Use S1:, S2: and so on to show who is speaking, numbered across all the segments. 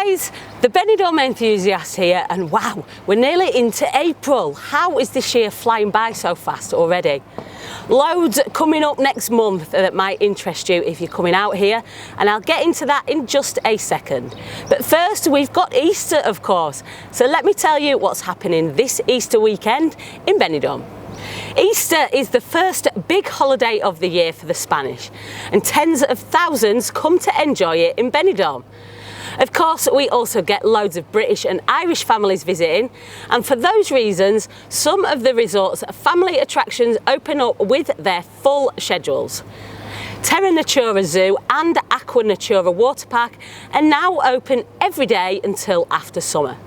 S1: guys, the Benidorm Enthusiast here, and wow, we're nearly into April. How is this year flying by so fast already? Loads coming up next month that might interest you if you're coming out here, and I'll get into that in just a second. But first, we've got Easter, of course, so let me tell you what's happening this Easter weekend in Benidorm. Easter is the first big holiday of the year for the Spanish, and tens of thousands come to enjoy it in Benidorm. Of course, we also get loads of British and Irish families visiting, and for those reasons, some of the resort's family attractions open up with their full schedules. Terra Natura Zoo and Aqua Natura Water Park are now open every day until after summer.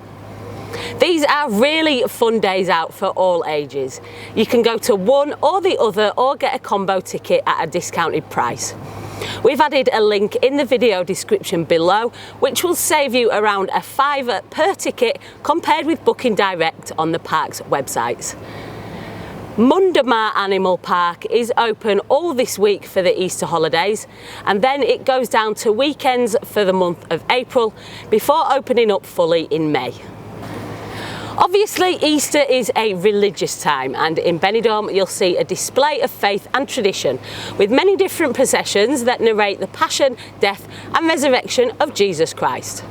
S1: These are really fun days out for all ages. You can go to one or the other or get a combo ticket at a discounted price. We've added a link in the video description below, which will save you around a £5 per ticket compared with booking direct on the park's websites. Mundamar Animal Park is open all this week for the Easter holidays, and then it goes down to weekends for the month of April before opening up fully in May. Obviously, Easter is a religious time, and in Benidorm you'll see a display of faith and tradition with many different processions that narrate the passion, death and resurrection of Jesus Christ.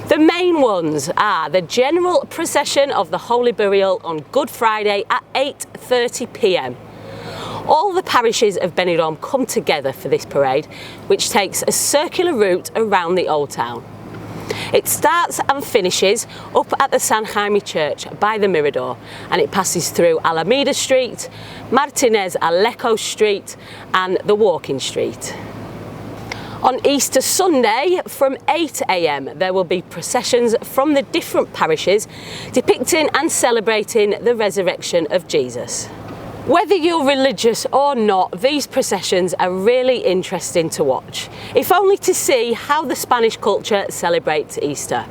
S1: The main ones are the general procession of the Holy Burial on Good Friday at 8:30 p.m. All the parishes of Benidorm come together for this parade, which takes a circular route around the Old Town. It starts and finishes up at the San Jaime Church by the Mirador, and it passes through Alameda Street, Martinez Alejo Street and the Walking Street. On Easter Sunday from 8 a.m. there will be processions from the different parishes depicting and celebrating the resurrection of Jesus. Whether you're religious or not, these processions are really interesting to watch, if only to see how the Spanish culture celebrates Easter.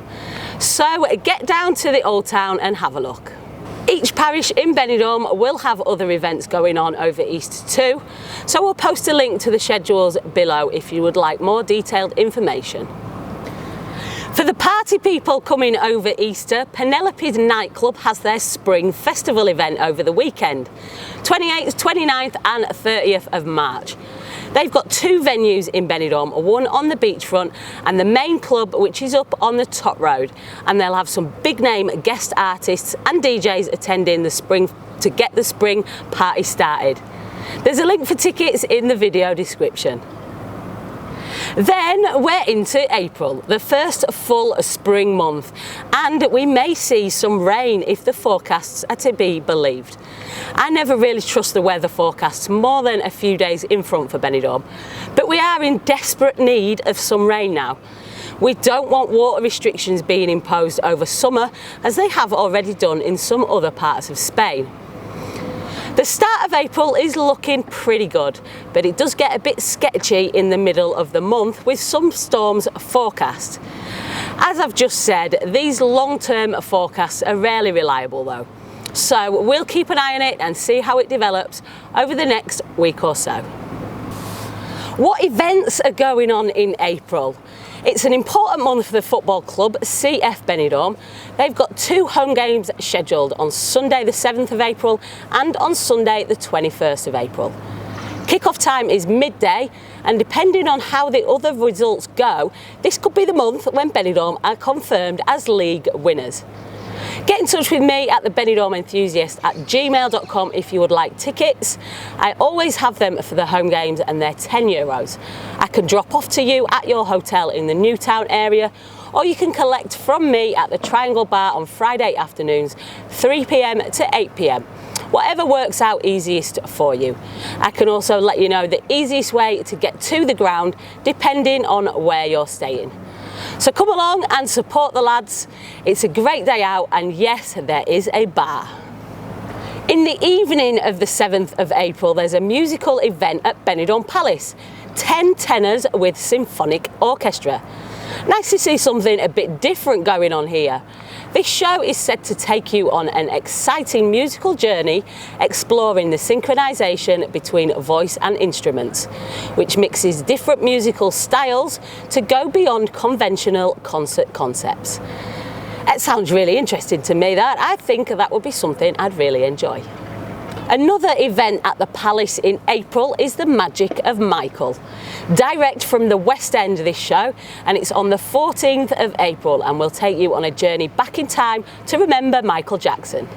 S1: So get down to the Old Town and have a look. Each parish in Benidorm will have other events going on over Easter too, so we'll post a link to the schedules below if you would like more detailed information. For the party people coming over Easter, Penelope's nightclub has their Spring Festival event over the weekend, 28th, 29th and 30th of March. They've got two venues in Benidorm, one on the beachfront and the main club, which is up on the top road, and they'll have some big name guest artists and DJs attending the spring to get the spring party started. There's a link for tickets in the video description. Then we're into April, the first full spring month, and we may see some rain if the forecasts are to be believed. I never really trust the weather forecasts more than a few days in front for Benidorm, but we are in desperate need of some rain now. We don't want water restrictions being imposed over summer, as they have already done in some other parts of Spain. The start of April is looking pretty good, but it does get a bit sketchy in the middle of the month with some storms forecast. As I've just said, these long-term forecasts are rarely reliable though. So we'll keep an eye on it and see how it develops over the next week or so. What events are going on in April? It's an important month for the football club CF Benidorm. They've got two home games scheduled on Sunday the 7th of April and on Sunday the 21st of April. Kick-off time is midday, and depending on how the other results go, this could be the month when Benidorm are confirmed as league winners. Get in touch with me at thebenidormenthusiast@gmail.com if you would like tickets. I always have them for the home games, and they're €10. I can drop off to you at your hotel in the Newtown area, or you can collect from me at the Triangle Bar on Friday afternoons, 3 p.m. to 8 p.m. Whatever works out easiest for you. I can also let you know the easiest way to get to the ground depending on where you're staying. So come along and support the lads. It's a great day out, and yes, there is a bar. In the evening of the 7th of April, there's a musical event at Benidorm Palace. 10 tenors with symphonic orchestra. Nice to see something a bit different going on here. This show is set to take you on an exciting musical journey exploring the synchronization between voice and instruments, which mixes different musical styles to go beyond conventional concert concepts. It sounds really interesting to me, that. I think that would be something I'd really enjoy. Another event at the Palace in April is the Magic of Michael. Direct from the West End this show, and it's on the 14th of April and will take you on a journey back in time to remember Michael Jackson.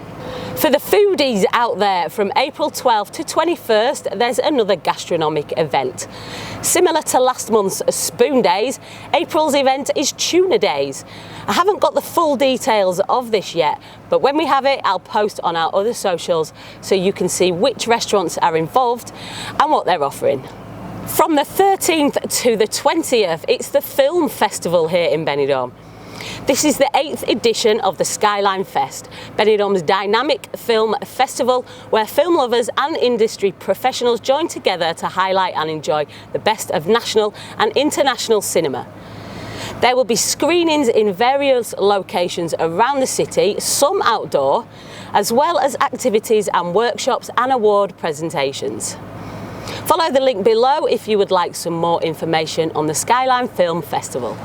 S1: For the foodies out there, from April 12th to 21st, there's another gastronomic event. Similar to last month's Spoon Days, April's event is Tuna Days. I haven't got the full details of this yet, but when we have it, I'll post on our other socials so you can see which restaurants are involved and what they're offering. From the 13th to the 20th, it's the Film Festival here in Benidorm. This is the 8th edition of the Skyline Fest, Benidorm's dynamic film festival where film lovers and industry professionals join together to highlight and enjoy the best of national and international cinema. There will be screenings in various locations around the city, some outdoor, as well as activities and workshops and award presentations. Follow the link below if you would like some more information on the Skyline Film Festival.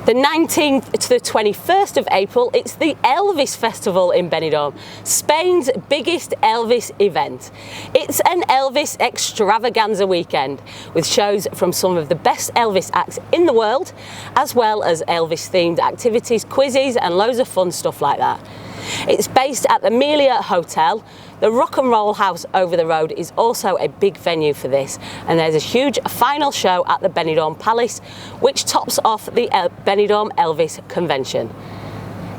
S1: The 19th to the 21st of April, it's the Elvis Festival in Benidorm, Spain's biggest Elvis event. It's an Elvis extravaganza weekend with shows from some of the best Elvis acts in the world, as well as Elvis-themed activities, quizzes and loads of fun stuff like that. It's based at the Melia Hotel. The Rock and Roll House over the road is also a big venue for this, and there's a huge final show at the Benidorm Palace, which tops off the Benidorm Elvis Convention.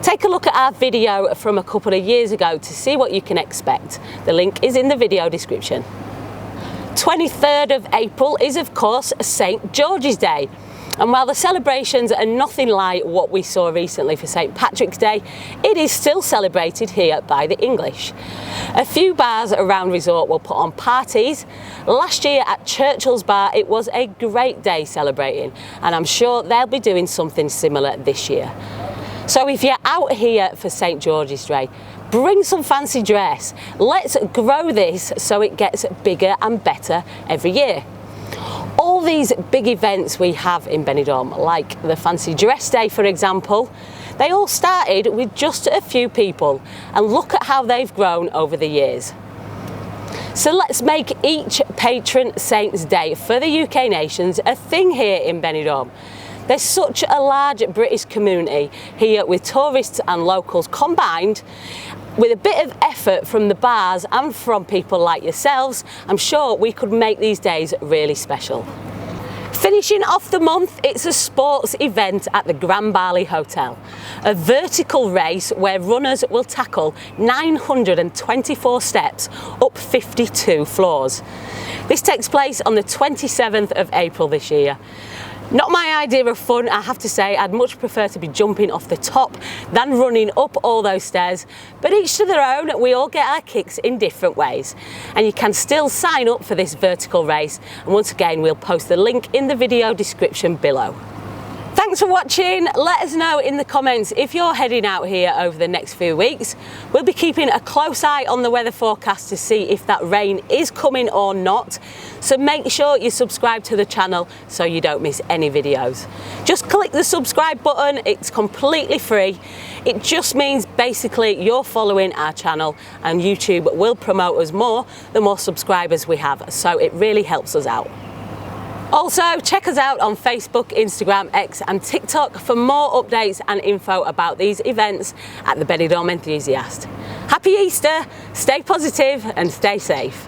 S1: Take a look at our video from a couple of years ago to see what you can expect. The link is in the video description. 23rd of April is of course St. George's Day. And while the celebrations are nothing like what we saw recently for St. Patrick's Day, it is still celebrated here by the English. A few bars around resort will put on parties. Last year at Churchill's Bar, it was a great day celebrating, and I'm sure they'll be doing something similar this year. So if you're out here for St. George's Day, bring some fancy dress. Let's grow this so it gets bigger and better every year. All these big events we have in Benidorm, like the Fancy Dress Day for example, they all started with just a few people, and look at how they've grown over the years. So let's make each patron saint's day for the UK nations a thing here in Benidorm. There's such a large British community here with tourists and locals combined. With a bit of effort from the bars and from people like yourselves, I'm sure we could make these days really special. Finishing off the month, it's a sports event at the Grand Bali Hotel, a vertical race where runners will tackle 924 steps up 52 floors. This takes place on the 27th of April this year. Not my idea of fun, I have to say. I'd much prefer to be jumping off the top than running up all those stairs, but each to their own. We all get our kicks in different ways, and you can still sign up for this vertical race, and once again we'll post the link in the video description below. Thanks for watching. Let us know in the comments if you're heading out here over the next few weeks. We'll be keeping a close eye on the weather forecast to see if that rain is coming or not. So make sure you subscribe to the channel so you don't miss any videos. Just click the subscribe button, it's completely free. It just means basically you're following our channel, and YouTube will promote us more the more subscribers we have, so it really helps us out. Also, check us out on Facebook, Instagram, X and TikTok for more updates and info about these events at the Benidorm Enthusiast. Happy Easter, stay positive and stay safe.